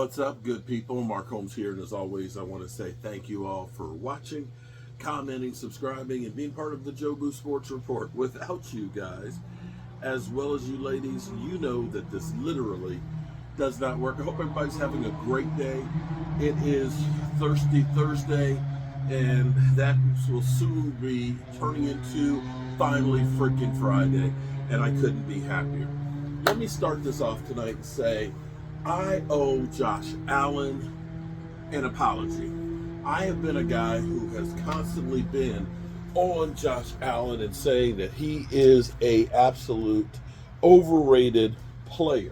What's up, good people? Mark Holmes here, and as always, I want to say thank you all for watching, commenting, subscribing, and being part of the Joe Boo Sports Report. Without you guys, as well as you ladies, you know that this literally does not work. I hope everybody's having a great day. It is Thirsty Thursday, and that will soon be turning into finally freaking Friday, and I couldn't be happier. Let me start this off tonight and say, I owe Josh Allen an apology. I have been a guy who has constantly been on Josh Allen and saying that he is a absolute overrated player.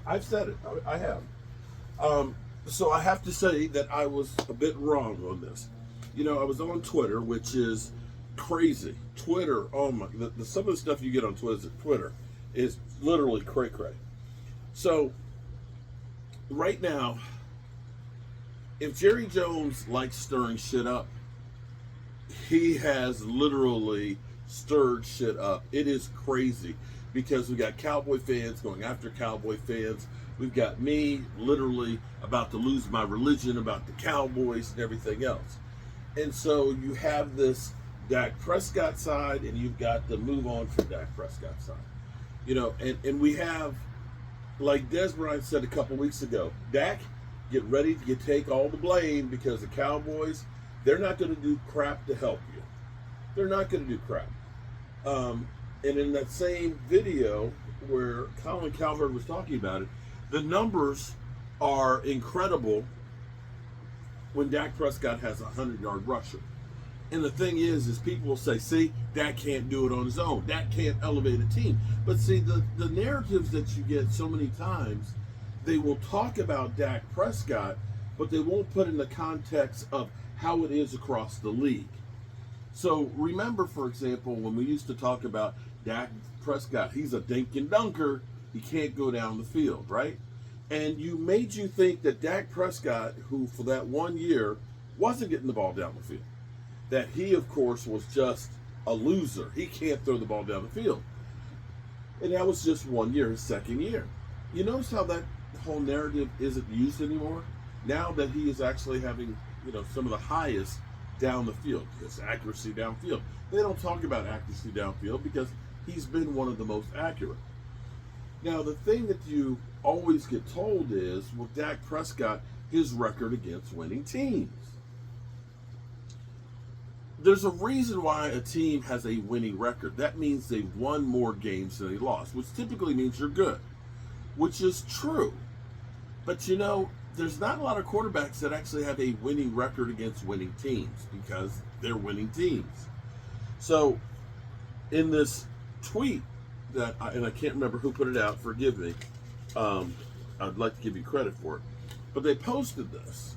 I've said it. I have. So I have to say that I was a bit wrong on this. You know, I was on Twitter, which is crazy. Twitter, oh my, some of the stuff you get on Twitter is literally cray-cray. So right now, if Jerry Jones likes stirring shit up, he has literally stirred shit up. It is crazy because we got Cowboy fans going after Cowboy fans. We've got me literally about to lose my religion about the Cowboys and everything else. And so you have this Dak Prescott side, and you've got the move on from Dak Prescott side. You know, and we have, like Des Bryant said a couple weeks ago, Dak, get ready to take all the blame because the Cowboys, they're not going to do crap to help you. They're not going to do crap. And in that same video where Colin Cowherd was talking about it, the numbers are incredible when Dak Prescott has a 100-yard rusher. And the thing is people will say, see, Dak can't do it on his own. Dak can't elevate a team. But see, the narratives that you get so many times, they will talk about Dak Prescott, but they won't put in the context of how it is across the league. So remember, for example, when we used to talk about Dak Prescott, he's a dink and dunker. He can't go down the field, right? And made you think that Dak Prescott, who for that 1 year wasn't getting the ball down the field, that he, of course, was just a loser. He can't throw the ball down the field. And that was just 1 year, his second year. You notice how that whole narrative isn't used anymore? Now that he is actually having, some of the highest down the field, his accuracy downfield. They don't talk about accuracy downfield because he's been one of the most accurate. Now, the thing that you always get told is, with Dak Prescott, his record against winning teams. There's a reason why a team has a winning record. That means they've won more games than they lost, which typically means you're good, which is true. But there's not a lot of quarterbacks that actually have a winning record against winning teams because they're winning teams. So in this tweet and I can't remember who put it out, forgive me, I'd like to give you credit for it, but they posted this,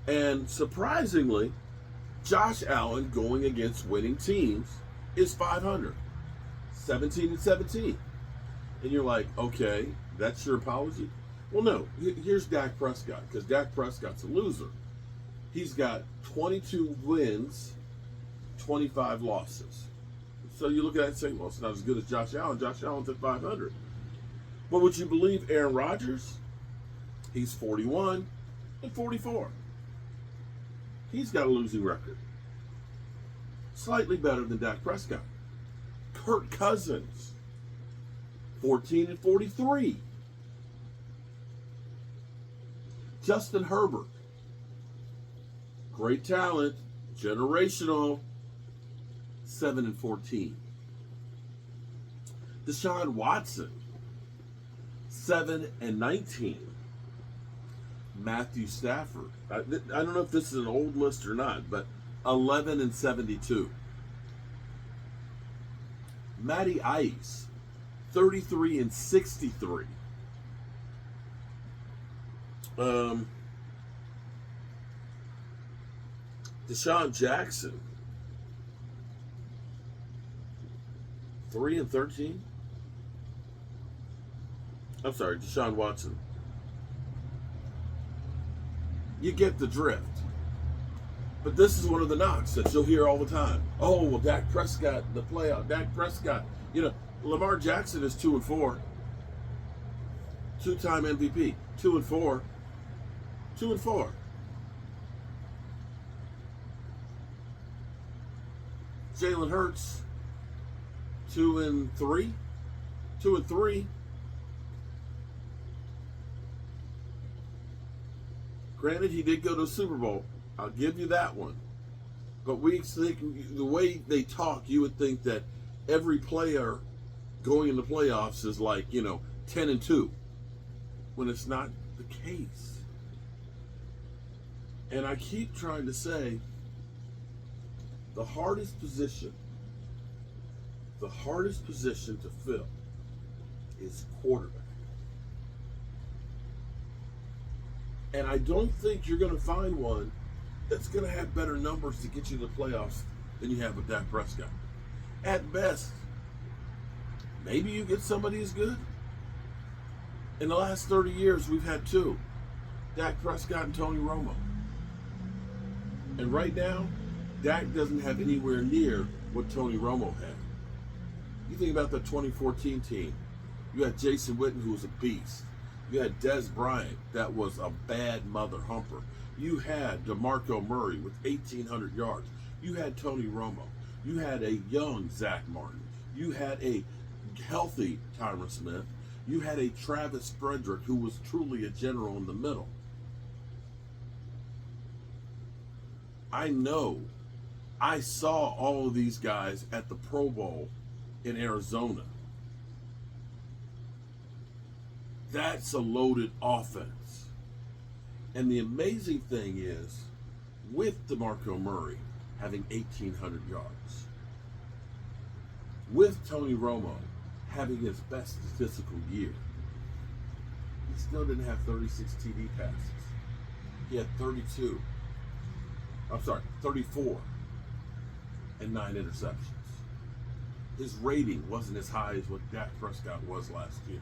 and surprisingly, Josh Allen going against winning teams is 500, 17-17. And you're like, okay, that's your apology? Well, no, here's Dak Prescott, because Dak Prescott's a loser. He's got 22 wins, 25 losses. So you look at it and say, well, it's not as good as Josh Allen. Josh Allen's at 500. But would you believe Aaron Rodgers? He's 41-44. He's got a losing record. Slightly better than Dak Prescott. Kirk Cousins, 14-43. Justin Herbert, great talent, generational, 7-14. Deshaun Watson, 7-19. Matthew Stafford, I don't know if this is an old list or not, but 11-72. Matty Ice, 33-63. Deshaun Jackson, 3-13. I'm sorry, Deshaun Watson. You get the drift. But this is one of the knocks that you'll hear all the time. Oh, well, Dak Prescott, the playoff. Dak Prescott. Lamar Jackson is 2-4. Two-time MVP. 2-4. 2-4. Jalen Hurts, 2-3. 2-3. Granted, he did go to the Super Bowl. I'll give you that one. But we think the way they talk, you would think that every player going in the playoffs is like, 10-2, when it's not the case. And I keep trying to say, the hardest position to fill is quarterback. And I don't think you're going to find one that's going to have better numbers to get you to the playoffs than you have with Dak Prescott. At best, maybe you get somebody as good. In the last 30 years, we've had two, Dak Prescott and Tony Romo. And right now, Dak doesn't have anywhere near what Tony Romo had. You think about the 2014 team. You had Jason Witten, who was a beast. You had Des Bryant, that was a bad mother humper. You had DeMarco Murray with 1,800 yards. You had Tony Romo. You had a young Zach Martin. You had a healthy Tyron Smith. You had a Travis Frederick, who was truly a general in the middle. I know. I saw all of these guys at the Pro Bowl in Arizona. That's a loaded offense. And the amazing thing is, with DeMarco Murray having 1,800 yards, with Tony Romo having his best statistical year, he still didn't have 36 TD passes. He had 34 and 9 interceptions. His rating wasn't as high as what Dak Prescott was last year.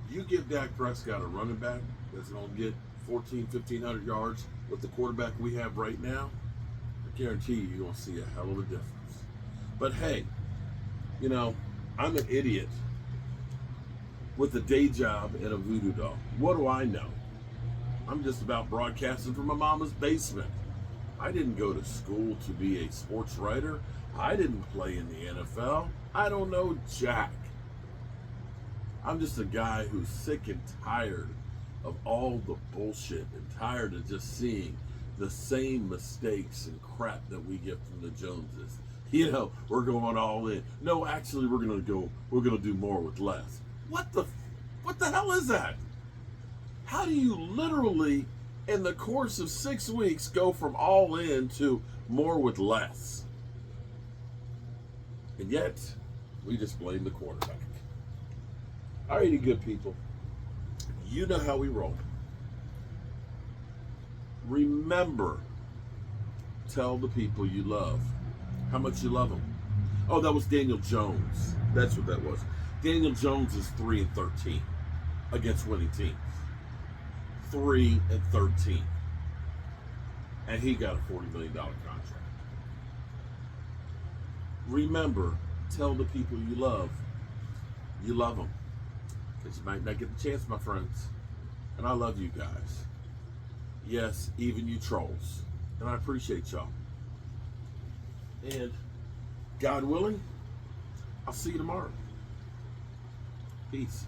You give Dak Prescott a running back that's going to get 1,500 yards with the quarterback we have right now, I guarantee you're going to see a hell of a difference. But hey, I'm an idiot with a day job and a voodoo doll. What do I know? I'm just about broadcasting from my mama's basement. I didn't go to school to be a sports writer. I didn't play in the NFL. I don't know jack. I'm just a guy who's sick and tired of all the bullshit and tired of just seeing the same mistakes and crap that we get from the Joneses. We're going all in. No, actually, we're gonna do more with less. What the hell is that? How do you literally, in the course of 6 weeks, go from all in to more with less? And yet, we just blame the quarterback. Alrighty, good people. You know how we roll. Remember, tell the people you love how much you love them. Oh, that was Daniel Jones. That's what that was. Daniel Jones is 3-13 against winning teams. 3-13. And he got a $40 million contract. Remember, tell the people you love them. Because you might not get the chance, my friends. And I love you guys. Yes, even you trolls. And I appreciate y'all. And God willing, I'll see you tomorrow. Peace.